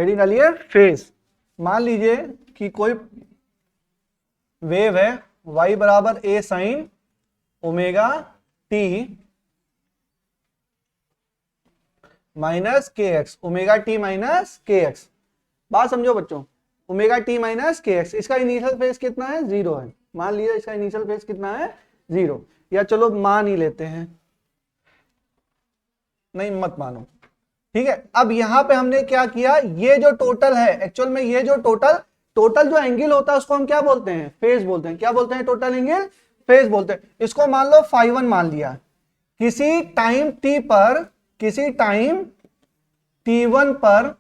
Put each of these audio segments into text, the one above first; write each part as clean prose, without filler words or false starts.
Heading डालिए phase. मान लीजिए कि कोई वेव है y बराबर a sine omega t minus k x, omega t minus k x. बात समझो बच्चों, omega t minus k x, इसका इनिशियल फेज कितना है, 0 है। मान लीजिए इसका इनिशियल फेज कितना है, 0, या चलो मान ही लेते हैं, नहीं मत मानो, ठीक है। अब यहां पे हमने क्या किया, ये जो टोटल है, एक्चुअल में ये जो टोटल जो एंगल होता है उसको हम क्या बोलते हैं, फेज बोलते हैं। क्या बोलते हैं, टोटल एंगल फेज बोलते हैं। इसको मान लो φ1 मान लिया, किसी टाइम t1 पर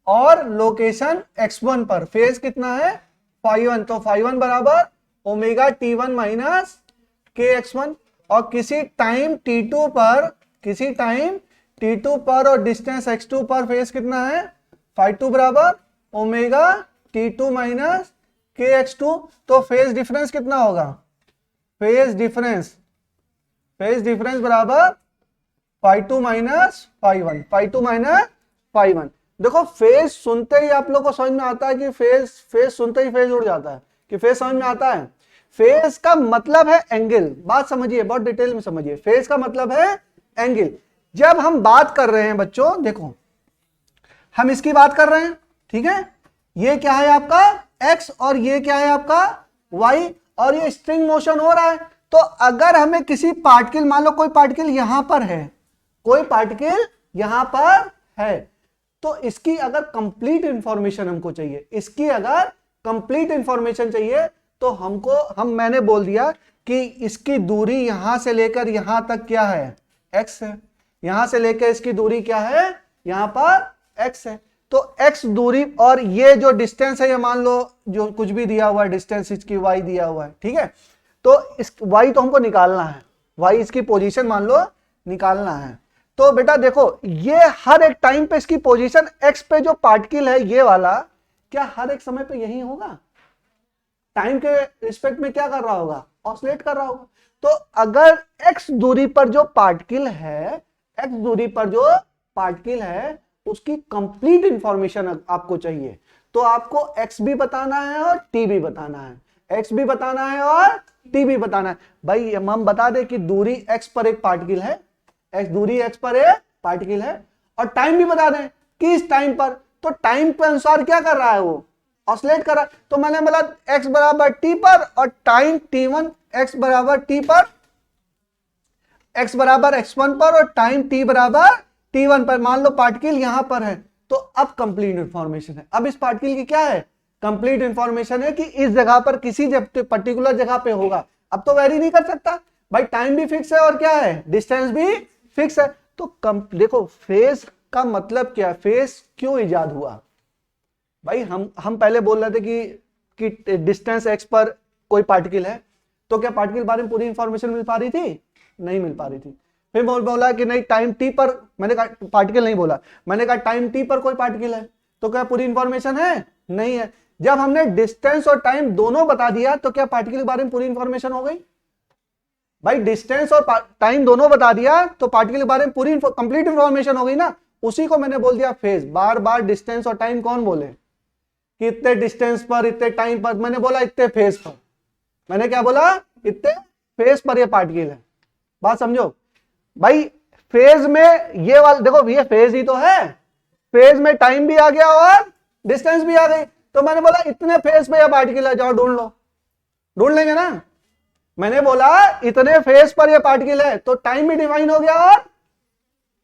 और लोकेशन x1 पर फेज कितना है, φ1, तो φ1 बराबर ओमेगा t1 माइनस के x1। और किसी टाइम t2 पर और डिस्टेंस x2 पर फेज कितना है, φ2 बराबर ओमेगा t2 माइनस के x2। तो फेज डिफरेंस कितना होगा, फेज डिफरेंस बराबर φ2 माइनस φ1। देखो फेज सुनते ही आप लोग को समझ में आता है कि फेज सुनते ही फेज उड़ जाता है, कि फेज समझ में आता है। फेज का मतलब है एंगल, बात समझिए, बहुत डिटेल में समझिए। फेज का मतलब है एंगल। जब हम बात कर रहे हैं बच्चों, देखो हम इसकी बात कर रहे हैं, ठीक है, ये क्या है आपका x और ये क्या है आपका y, और ये स्ट्रिंग मोशन हो रहा है। तो अगर हमें किसी पार्टिकल, मान लो कोई पार्टिकल यहां पर है, कोई पार्टिकल यहां पर है, तो इसकी अगर कंप्लीट इंफॉर्मेशन हमको चाहिए, तो मैंने बोल दिया कि इसकी दूरी यहां से लेकर यहां तक क्या है, x है। यहां से लेकर इसकी दूरी क्या है, यहां पर x है। तो x दूरी, और ये जो डिस्टेंस है, ये मान लो जो कुछ भी दिया हुआ है डिस्टेंस, इसकी y दिया हुआ है, ठीक है। तो इस y तो हमको निकालना है, y इसकी पोजीशन मान लो निकालना है। तो बेटा देखो, ये हर एक टाइम पे इसकी पोजीशन x पे जो पार्टिकल है ये वाला, क्या हर एक समय पे यही होगा, टाइम के रिस्पेक्ट में क्या कर रहा होगा, ऑसिलेट कर रहा होगा। तो अगर x दूरी पर जो पार्टिकल है, उसकी कंप्लीट इंफॉर्मेशन आपको चाहिए, तो आपको x भी बताना है और t भी बताना है, x भी बताना है और t भी बताना है। भाई हम बता दे कि दूरी x पर एक पार्टिकल है, और टाइम भी बता दें कि इस टाइम पर, तो टाइम के अनुसार क्या कर रहा है, वो ऑसिलेट कर रहा है। तो मैंने बोला x बराबर t पर और टाइम t1, x बराबर t पर, x बराबर x1 पर और टाइम t बराबर t1 पर। मान लो पार्टिकल यहां पर है, तो अब कंप्लीट इंफॉर्मेशन है। अब इस पार्टिकल की क्या है, कंप्लीट इंफॉर्मेशन है कि इस जगह पर किसी पर्टिकुलर जगह पे होगा। अब तो वेरी नहीं कर सकता भाई, टाइम भी फिक्स है और क्या है, डिस्टेंस भी फिक्स है। तो देखो फेज का मतलब क्या है, फेज क्यों इजाद हुआ भाई। हम पहले बोल रहे थे कि डिस्टेंस x पर कोई पार्टिकल है, तो क्या पार्टिकल बारे में पूरी इंफॉर्मेशन मिल पा रही थी, नहीं मिल पा रही थी। फिर बोला कि नहीं टाइम t पर, मैंने कहा पार्टिकल नहीं बोला, मैंने कहा टाइम t पर कोई पार्टिकल है, तो क्या पूरी इंफॉर्मेशन है, नहीं है। जब हमने डिस्टेंस और टाइम दोनों बता दिया, तो क्या पार्टिकल के बारे में पूरी इंफॉर्मेशन हो गई भाई। डिस्टेंस और टाइम दोनों बता दिया तो पार्टिकल के बारे में पूरी कंप्लीट इंफॉर्मेशन हो गई ना। उसी को मैंने बोल दिया फेज। बार बार डिस्टेंस और टाइम कौन बोले कि इतने डिस्टेंस पर, इतने टाइम पर, मैंने बोला इतने फेज पर, मैंने क्या बोला, इतने फेज पर ये पार्टिकल है। बात समझो भाई, फेज में ये वाला देखो, ये फेज ही तो है, फेज में टाइम भी आ गया और डिस्टेंस भी आ गई। तो मैंने बोला इतने फेज पे ये पार्टिकल है, जाओ ढूंढ लेंगे ना। मैंने बोला इतने फेज पर ये पार्टिकल है, तो टाइम भी डिफाइन हो गया और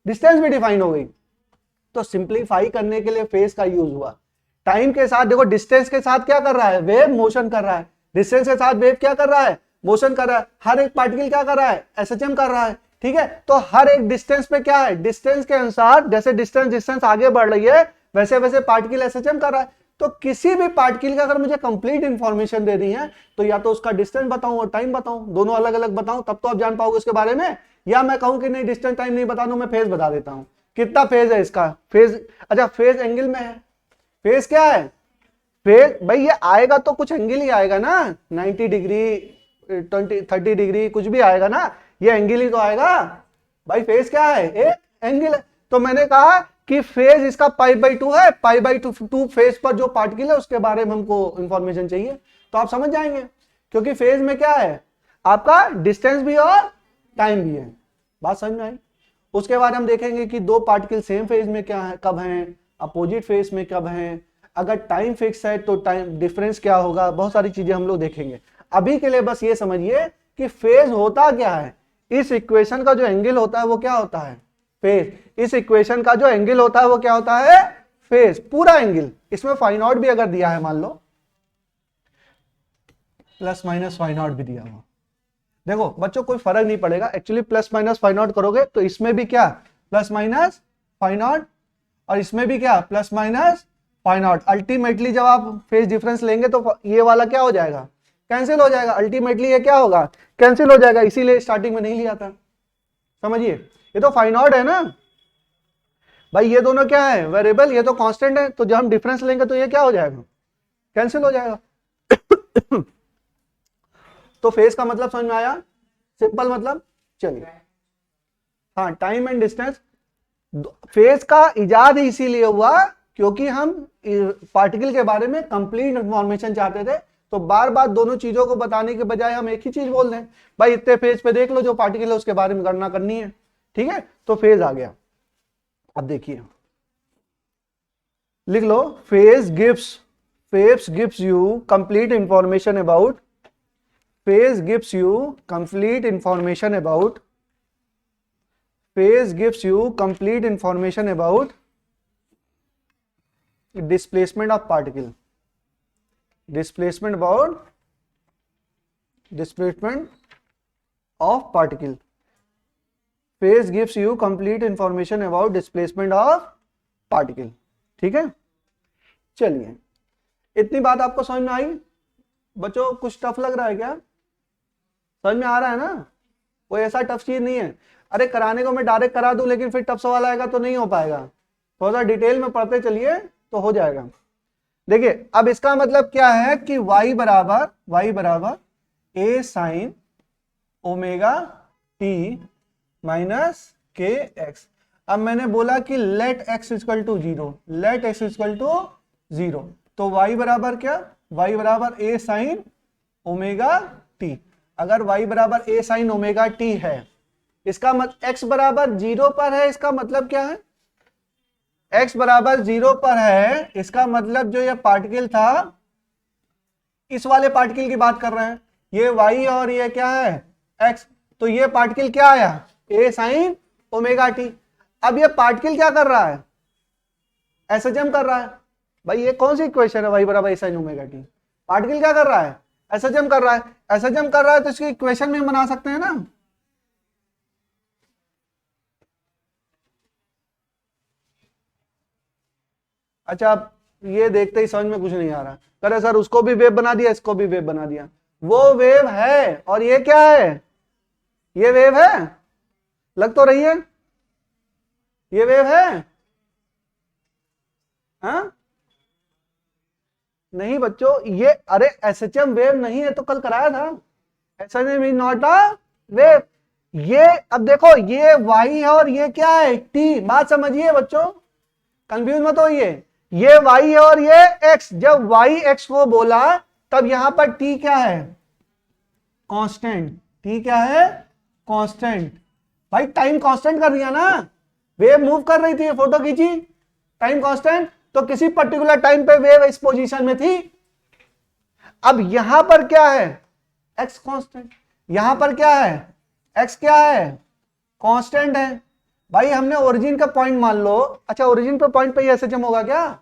डिस्टेंस भी डिफाइन हो गई। तो सिंपलीफाई करने के लिए फेज का यूज हुआ। टाइम के साथ देखो, डिस्टेंस के साथ क्या कर रहा है, वेव मोशन कर रहा है, डिस्टेंस के साथ वेव क्या कर रहा है, मोशन कर रहा है। हर एक पार्टिकल क्या कर रहा है, एसएचएम कर रहा है, ठीक है। तो हर एक डिस्टेंस पे क्या है, डिस्टेंस के अनुसार, जैसे डिस्टेंस आगे बढ़ रही है, वैसे वैसे पार्टिकल एसएचएम कर रहा है। तो किसी भी पार्टिकल का अगर मुझे कंप्लीट इंफॉर्मेशन दे दी है, तो या तो उसका डिस्टेंस बताऊं और टाइम बताऊं, दोनों अलग अलग बताऊं, तब तो आप जान पाओगे उसके बारे में। या मैं कहूं कि नहीं डिस्टेंस टाइम नहीं बता दूं, मैं फेज बता देता हूं। कितना फेज है इसका, फेज, अच्छा फेज एंगल में है। फेज क्या है, फेज भाई ये आएगा तो कुछ एंगल ही आएगा ना, 90 डिग्री 30 डिग्री कुछ भी आएगा ना, ये एंगल ही तो आएगा भाई। फेज क्या है, एक एंगल है। तो मैंने कहा कि फेज इसका π/2 है, π/2 फेज पर जो पार्टिकल है उसके बारे में हमको इंफॉर्मेशन चाहिए, तो आप समझ जाएंगे, क्योंकि फेज में क्या है आपका डिस्टेंस भी और टाइम भी है। बात समझ में आई। उसके बाद हम देखेंगे कि दो पार्टिकल सेम फेज में क्या है, कब हैं, अपोजिट फेज में कब हैं, अगर टाइम फिक्स है तो टाइम डिफरेंस क्या होगा, बहुत सारी चीजें हम लोग देखेंगे। अभी के लिए बस ये समझिए कि फेज होता क्या है, इस इक्वेशन का जो एंगल होता है वो क्या होता है, फेज। इस इक्वेशन का जो एंगल होता है वो क्या होता है, फेज, पूरा एंगल। इसमें फाई नॉट भी अगर दिया है, मान लो प्लस माइनस फाई नॉट भी दिया हुआ, देखो बच्चों कोई फर्क नहीं पड़ेगा actually, plus minus phi naught करोगे तो इसमें भी क्या प्लस माइनस फाई नॉट और इसमें भी क्या plus minus phi naught. Ultimately जब आप फेज डिफरेंस लेंगे तो ये वाला क्या हो जाएगा, कैंसिल हो जाएगा, अल्टीमेटली ये क्या होगा, कैंसिल हो जाएगा, इसीलिए स्टार्टिंग में नहीं लिया था। समझिए, ये तो फाई नॉट है ना भाई, ये दोनों क्या है वेरिएबल, ये तो कांस्टेंट है, तो जब हम डिफरेंस लेंगे तो ये क्या हो जाएगा, कैंसिल हो जाएगा। तो फेज का मतलब समझ में आया, सिंपल मतलब। चलिए, हाँ टाइम एंड डिस्टेंस, फेज का इजाद ही इसीलिए हुआ क्योंकि हम पार्टिकल के बारे में कंप्लीट इंफॉर्मेशन चाहते थे, तो बार बार दोनों चीजों को बताने के बजाय हम एक ही चीज बोल दें, भाई इतने फेज पे देख लो जो पार्टिकल है उसके बारे में गणना करनी है, ठीक है, तो फेज आ गया। अब देखिए लिख लो, phase gives you complete information about, phase gives you complete information about, phase gives you complete information about displacement of particle, displacement about displacement of particle, phase gives you complete information about displacement of particle, ठीक है। चलिए, इतनी बात आपको समझ में आई बच्चों, कुछ टफ लग रहा है क्या, समझ में आ रहा है ना, कोई ऐसा टफ चीज नहीं है। अरे कराने को मैं डायरेक्ट करा दूं लेकिन फिर टफ सवाल आएगा तो नहीं हो पाएगा, थोड़ा सा डिटेल में पढ़ते चलिए तो हो जाएगा। देखिए अब इसका मतलब क्या है कि y बराबर a sine omega t minus k x. अब मैंने बोला कि let x equal to 0, let x equal to 0, तो y बराबर क्या, y बराबर a साइन ओमेगा टी। अगर y बराबर a साइन ओमेगा टी है, इसका मतलब x बराबर 0 पर है, इसका मतलब क्या है, x बराबर 0 पर है, इसका मतलब जो ये पार्टिकल था, इस वाले पार्टिकल की बात कर रहे हैं, ये y और ये क्या है x, तो ये पार्टिकल क्या आया a साइन ओमेगा टी। अब ये पार्टिकल क्या कर रहा है, एसएचएम कर रहा है। भाई ये कौन सी इक्वेशन है, y बराबर a sine omega T, particle क्या कर रहा है, एसएचएम कर रहा है, एसएचएम कर रहा है तो इसकी इक्वेशन में बना सकते हैं ना। अच्छा अब ये देखते ही समझ में कुछ नहीं आ रहा, करे सर उसको भी वेव बना दिया, इसको भी वेव बना दिया, वो वेव है और ये क्या है, ये वेव है, लग तो रही है ये वेव है, हाँ नहीं बच्चों, ये अरे एसएचएम वेव नहीं है, तो कल कराया था, SHM is not a wave. ये अब देखो ये y है और ये क्या है t, बात समझिए बच्चों, कंफ्यूज मत होइए, ये y है और ये x, जब y x को बोला तब यहां पर t क्या है, कांस्टेंट, t क्या है कांस्टेंट। भाई टाइम कांस्टेंट कर दिया ना, वेव मूव कर रही थी, फोटो खींची, टाइम कांस्टेंट, तो किसी पर्टिकुलर टाइम पे वेव इस पोजीशन में थी। अब यहां पर क्या है x कांस्टेंट, यहां पर क्या है x क्या है कांस्टेंट है। भाई हमने ओरिजिन का पॉइंट मान लो, अच्छा ओरिजिन पे पॉइंट पे ही एसएचएम होगा क्या,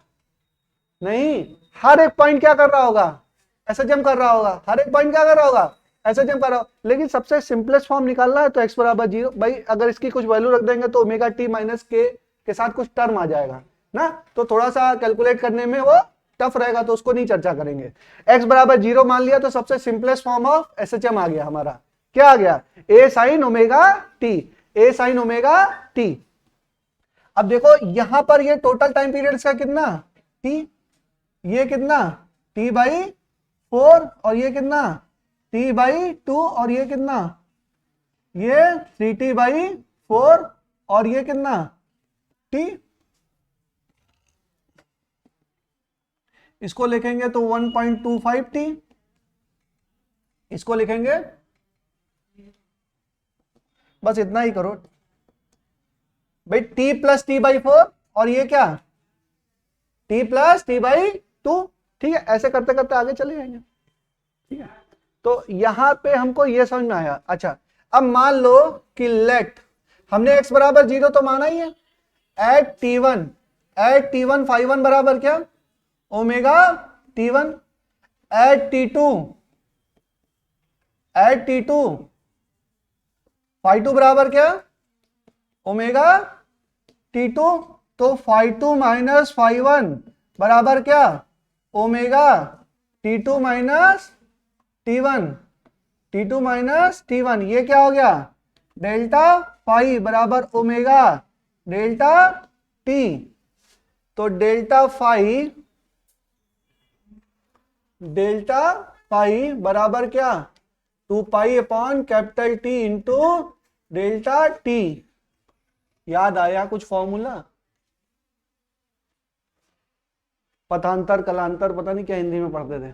नहीं, हर एक पॉइंट क्या कर रहा होगा, एसएचएम कर रहा होगा, हर एक पॉइंट क्या कर रहा होगा, एसएचएम कर रहा होगा। लेकिन सबसे सिंपलेस्ट फॉर्म निकालना है तो x बराबर 0, भाई अगर इसकी कुछ वैल्यू रख देंगे तो ओमेगा टी माइनस के साथ कुछ टर्म आ जाएगा ना, तो थोड़ा सा कैलकुलेट करने में वो टफ रहेगा, तो उसको नहीं चर्चा करेंगे। x बराबर 0 मान लिया तो सबसे सिंपलेस्ट फॉर्म ऑफ एसएचएम आ गया हमारा, क्या आ गया, a sine omega T, a sine omega T. अब देखो यहां पर ये टोटल टाइम पीरियड का कितना t, ये कितना t बाई 4 और ये कितना t बाई 2 और ये कितना, ये 3t बाई 4 और ये कितना t, इसको लिखेंगे तो 1.25t, इसको लिखेंगे, बस इतना ही करो भाई, t प्लस टी बाई 4 और ये क्या t प्लस टी बाई 2। ठीक है, ऐसे करते करते आगे चले जाएंगे। ठीक है, तो यहां पे हमको ये समझ में आया। अच्छा, अब मान लो कि लेट, हमने x बराबर 0 तो माना ही है, एट t1 फाई 1 बराबर क्या omega t1, eight t2 phi 2 बराबर क्या ओमेगा t2, तो फाई 2 माइनस फाई 1 बराबर क्या omega t2 minus t1 minus t1, ये क्या हो गया डेल्टा फाई बराबर ओमेगा डेल्टा t। तो डेल्टा फाई बराबर क्या 2 pi upon capital T into delta T। याद आया कुछ फॉर्मूला? पथांतर कलांतर पता नहीं क्या हिंदी में पढ़ते थे।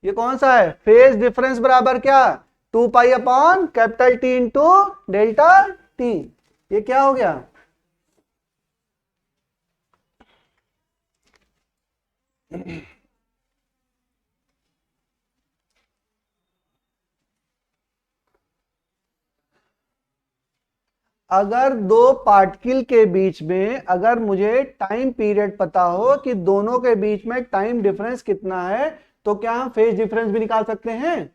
ये कौन सा है? फेज डिफरेंस बराबर क्या 2 pi upon capital T into delta T। ये क्या हो गया? अगर दो पार्टिकल के बीच में, अगर मुझे टाइम पीरियड पता हो कि दोनों के बीच में टाइम डिफरेंस कितना है, तो क्या हम फेज डिफरेंस भी निकाल सकते हैं?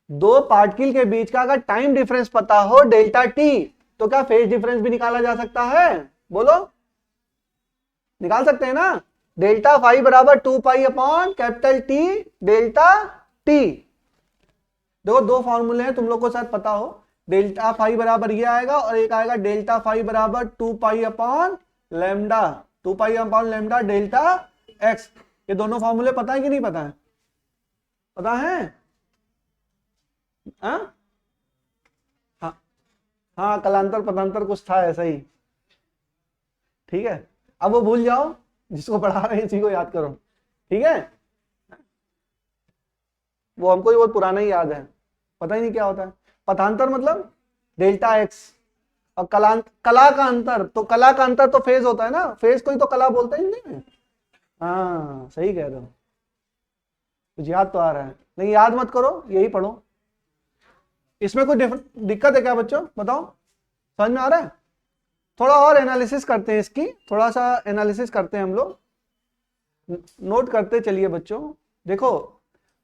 दो पार्टिकल के बीच का अगर टाइम डिफरेंस पता हो डेल्टा टी, तो क्या फेज डिफरेंस भी निकाला जा सकता है? बोलो, निकाल सकते हैं ना? डेल्टा फाई बराबर 2 pi upon capital T delta T. देखो दो फॉर्मूले हैं, तुम लोग को शायद पता हो। डेल्टा फाई बराबर ये आएगा और एक आएगा डेल्टा फाई बराबर 2 pi upon lambda, 2 pi upon lambda delta x. ये दोनों फॉर्मूले पता है कि नहीं पता है? पता है? हाँ हाँ, कलांतर पदांतर कुछ था ऐसा ही। ठीक है, अब वो भूल जाओ, जिसको पढ़ा रहे हैं इसी को याद करो। ठीक है, वो हमको भी बहुत पुराना ही याद है, पता ही नहीं क्या होता है। पथांतर मतलब डेल्टा एक्स, और कला का अंतर, तो कला का अंतर तो फेज होता है ना, फेज को ही तो कला बोलते हैं हिंदी में। हाँ सही कह रहे हो, कुछ याद तो आ रहा है, नहीं याद मत करो, यही पढ़ो। इसमें कोई दिक्कत है क्या बच्चों? बताओ, समझ में आ रहा है? थोड़ा और एनालिसिस करते हैं इसकी, थोड़ा सा एनालिसिस करते हैं हम लोग, नोट करते चलिए बच्चों। देखो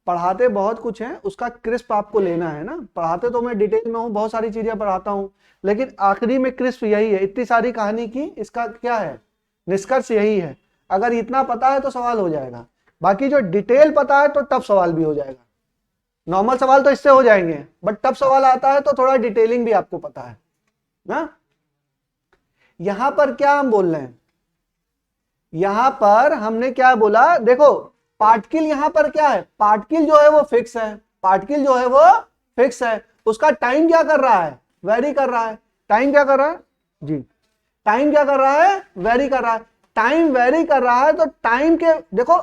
पढ़ाते बहुत कुछ है, उसका क्रिस्प आपको लेना है ना। पढ़ाते तो मैं डिटेल में हूँ, बहुत सारी चीजें पढ़ाता हूँ, लेकिन आखिरी में क्रिस्प यही है। इतनी सारी कहानी की इसका क्या है निष्कर्ष यही है। अगर इतना पता है तो सवाल हो जाएगा, बाकी जो डिटेल पता है तो टफ सवाल भी हो जाएगा। नॉर्मल सवाल तो इससे हो जाएंगे, बट टफ सवाल आता है तो थोड़ा डिटेलिंग भी आपको पता है ना। यहां पर क्या हम बोल रहे हैं? यहां पर हमने क्या बोला, देखो पार्टिकल यहां पर क्या है, पार्टिकल जो है वो फिक्स है, पार्टिकल जो है वो फिक्स है। उसका टाइम क्या कर रहा है? वेरी कर रहा है। टाइम क्या कर रहा है जी? टाइम क्या कर रहा है? वेरी कर रहा है। टाइम वेरी कर रहा है तो टाइम के देखो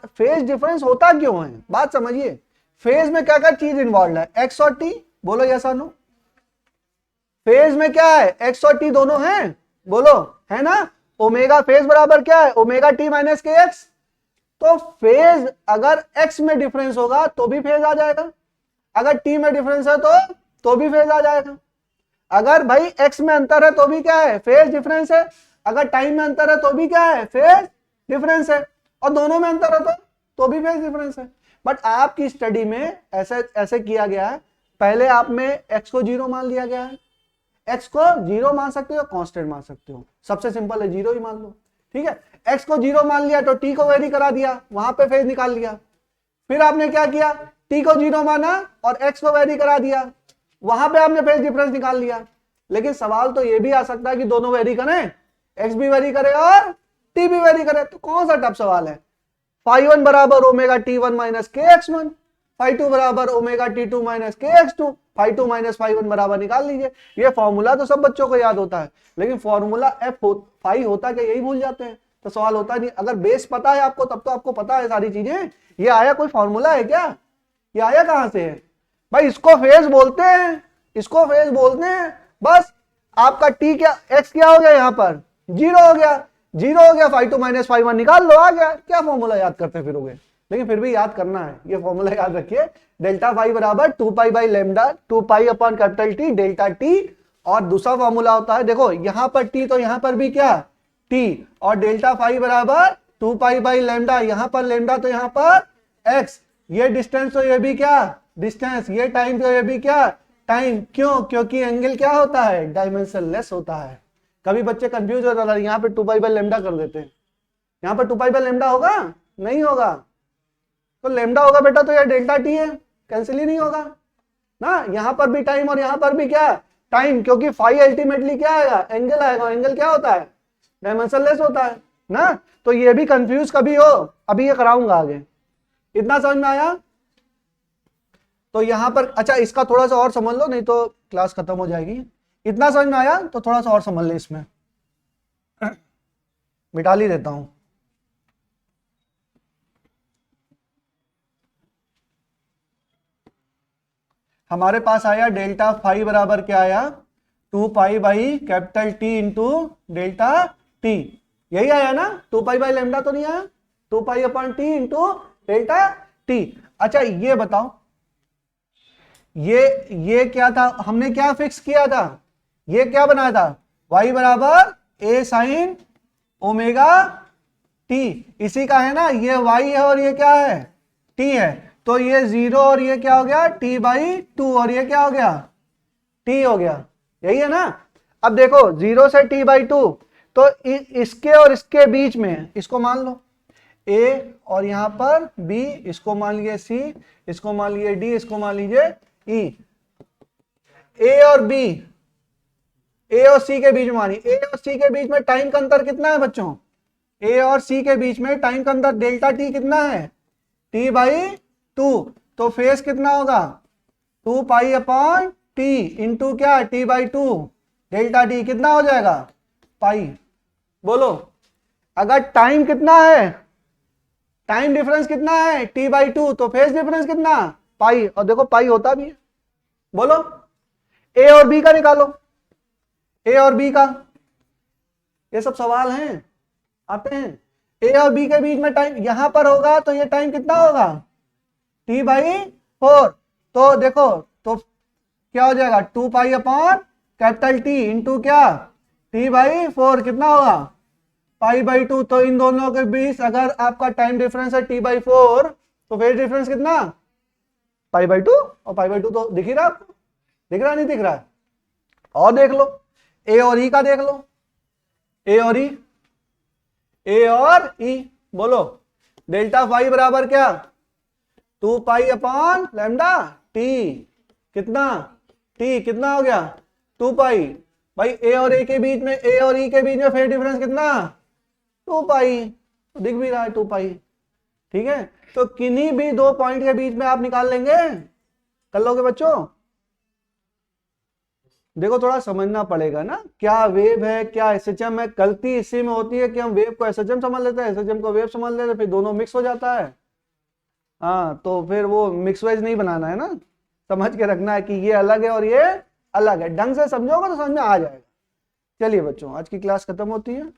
फेज डिफरेंस होता क्यों है, बात समझिए। फेज में क्या क्या चीज इन्वॉल्व है? एक्स और टी, बोलो यस और नो। फेज में क्या है? एक्स और टी दोनों हैं, बोलो है ना। ओमेगा फेज बराबर क्या है? Omega t minus k x. तो फेज अगर x में डिफरेंस होगा तो भी फेज आ जाएगा, अगर t में डिफरेंस है तो भी फेज आ जाएगा। अगर भाई x में अंतर है तो भी क्या है? फेज डिफरेंस है। अगर टाइम में अंतर है तो भी क्या है? फेज डिफरेंस है। और दोनों में अंतर है तो भी फेज डिफरेंस है। बट आपकी स्टडी में ऐसे किया गया है, पहले आप में x को 0 मान लिया गया है। x को 0 मान सकते हो, कांस्टेंट मान सकते हो, सबसे सिंपल है 0 ही मान लो। ठीक है, x को 0 मान लिया तो t को वेरी करा दिया, वहां पे फेज निकाल लिया। फिर आपने क्या किया? t को 0 माना और x को वेरी करा दिया, वहां पे आपने फेज डिफरेंस निकाल लिया। लेकिन सवाल तो ये भी आ सकता है कि दोनों वेरी करें, x भी वेरी करे और t भी वेरी करे, तो कौन सा टफ सवाल है? फाई 1 बराबर ओमेगा t1 माइनस के x1, फाई 2 बराबर ओमेगा t2 माइनस के x2, फाई 2 माइनस फाई 1 बराबर निकाल लीजिए। ये फॉर्मूला तो सब बच्चों को याद होता है, लेकिन फॉर्मूला फाई होता क्या यही भूल जाते हैं। तो सवाल होता नहीं। अगर बेस पता है आपको तब तो आपको पता है सारी चीजें। ये आया कोई फॉर्मूला है क्या? ये आया कहां से है भाई? इसको फेज बोलते हैं, इसको फेज बोलते हैं। बस आपका टी क्या, एक्स क्या हो गया, यहां पर 0 हो गया, 0 हो गया, φ2 - φ1 निकाल लो, आ गया। क्या फॉर्मूला याद करते फिरोगे? लेकिन फिर भी याद करना है, ये फॉर्मूला याद रखिए, डेल्टा फाई बराबर 2π by lambda, 2π upon capital T delta T. और दूसरा फॉर्मूला होता है, देखो यहां पर टी तो यहां पर भी क्या टी, और डेल्टा फाई बराबर 2π बाई लैम्डा, यहां पर लैम्डा तो यहां पर एक्स, ये डिस्टेंस तो ये भी क्या डिस्टेंस, ये टाइम तो ये भी क्या टाइम। क्यों? क्योंकि एंगल क्या होता है, डायमेंशनलेस होता है। कभी बच्चे कंफ्यूज हो जाता है, यहाँ पे 2π बाई लैम्डा कर देते हैं, यहाँ पर 2π बाई लैम्डा होगा नहीं होगा, तो लैम्डा होगा बेटा, तो यह डेल्टा टी है, कैंसिल ही नहीं होगा ना। यहां पर भी टाइम और यहां पर भी क्या टाइम, क्योंकि फाई अल्टीमेटली क्या आएगा, एंगल आएगा। एंगल क्या होता है, डायमेंशनलेस होता है ना। तो ये भी कंफ्यूज कभी हो, अभी ये कराऊंगा आगे। इतना समझ में आया? तो यहां पर अच्छा, इसका थोड़ा सा और समझ लो, नहीं तो क्लास खत्म हो जाएगी। इतना समझ में आया तो थोड़ा सा और समझ ले, इसमें मिटा ही देता हूं। हमारे पास आया डेल्टा फाई बराबर क्या आया, 2π by capital T into delta T, यही आया ना। 2π बाई लैम्डा तो नहीं आया, 2π upon T into delta T. अच्छा ये बताओ, ये क्या था, हमने क्या फिक्स किया था, ये क्या बनाया था, y बराबर a साइन ओमेगा टी, इसी का है ना, ये y है और ये क्या है t है। तो ये 0 और ये क्या हो गया t बाई 2, और ये क्या हो गया t हो गया, यही है ना। अब देखो 0 से t बाई 2, तो इसके और इसके बीच में इसको मान लो a, और यहां पर b, इसको मान लीजिए c, इसको मान लीजिए d, इसको मान लीजिए e। a और b, a और c के बीच में मानी, a और c के बीच में टाइम का अंतर कितना है बच्चों, a और c के बीच में टाइम का अंतर डेल्टा t कितना है, t बाई 2। तो फेस कितना होगा, 2π अपॉन टी इंटू क्या t बाई 2 डेल्टा टी, कितना हो जाएगा पाई। बोलो अगर टाइम कितना है, टाइम डिफरेंस कितना है t बाई 2, तो फेस डिफरेंस कितना पाई, और देखो पाई होता भी है। बोलो a और b का निकालो, a और b का, ये सब सवाल हैं आते हैं। a और b के बीच में टाइम यहां पर होगा, तो ये टाइम कितना होगा t बाई 4। तो देखो तो क्या हो जाएगा, 2π अपॉन कैपिटल टी इंटू क्या t बाई 4, कितना होगा पाई बाई 2। तो इन दोनों के बीच अगर आपका टाइम डिफरेंस है t बाई 4, तो फेज डिफरेंस कितना पाई बाई 2, और पाई बाई 2 तो दिख ही रहा आपको, दिख रहा नहीं दिख रहा है। और देख लो a और e का, देख लो a और e, a और e। बोलो डेल्टा फाई बराबर क्या, 2π अपॉन लैम्डा t, कितना t कितना हो गया 2π। भाई a और a के बीच में, a और e के बीच में फेज डिफरेंस कितना 2π, तो दिख भी रहा है 2π। ठीक है, तो किन्हीं भी दो पॉइंट के बीच में आप निकाल लेंगे, कर लोगे बच्चों। देखो थोड़ा समझना पड़ेगा ना, क्या वेव है क्या एसएचएम है। गलती इसी में होती है कि हम वेव को एसएचएम समझ लेते हैं, एसएचएम को वेव समझ लेते हैं, फिर दोनों मिक्स हो जाता है। हाँ, तो फिर वो मिक्स वेज नहीं बनाना है ना, समझ के रखना है कि ये अलग है और ये अलग है। ढंग से समझोगे तो समझ में आ जाएगा। चलिए बच्चों, आज की क्लास खत्म होती है।